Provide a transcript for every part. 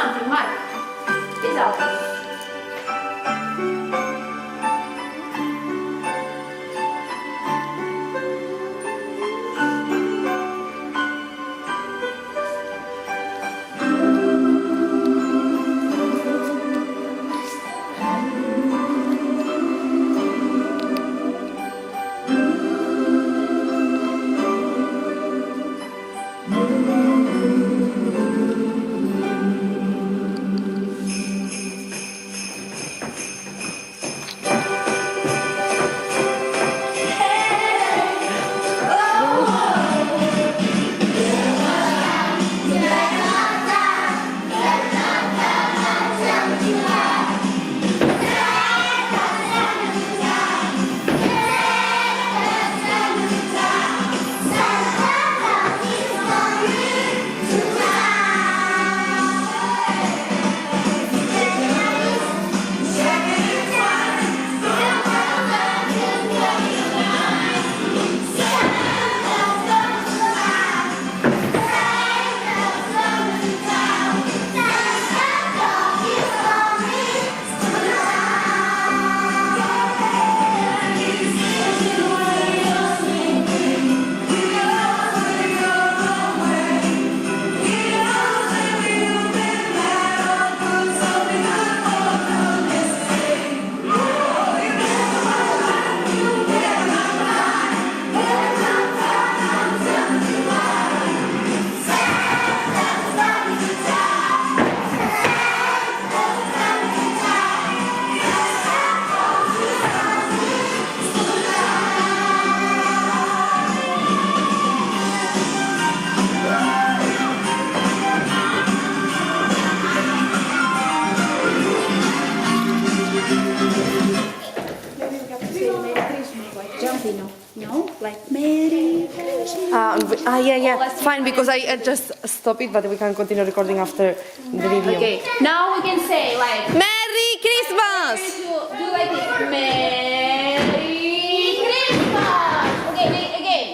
something, Mark. It's out. No? Like Merry Christmas. Yeah. Fine, because I just stop it, but we can continue recording after the video. Okay. Now we can say like Merry Christmas! do like this. Merry Christmas. Okay, again.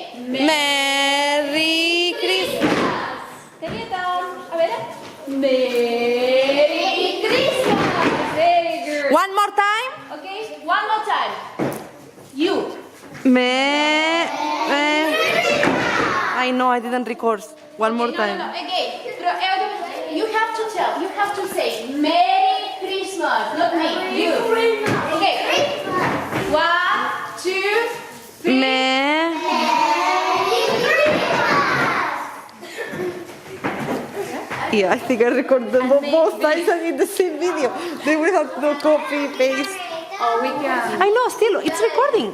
Merry Christmas! Tenita. A ver. Merry Christmas. Very good. One more time. Okay, one more time. You. I know, I didn't record. One more time. No. Again. You have to tell. You have to say Merry Christmas. Not me. You. Okay. 1, 2, 3. Yeah, I think I recorded them both times and in the same video. Then we have to copy, paste. Oh, we can. I know, still, it's recording.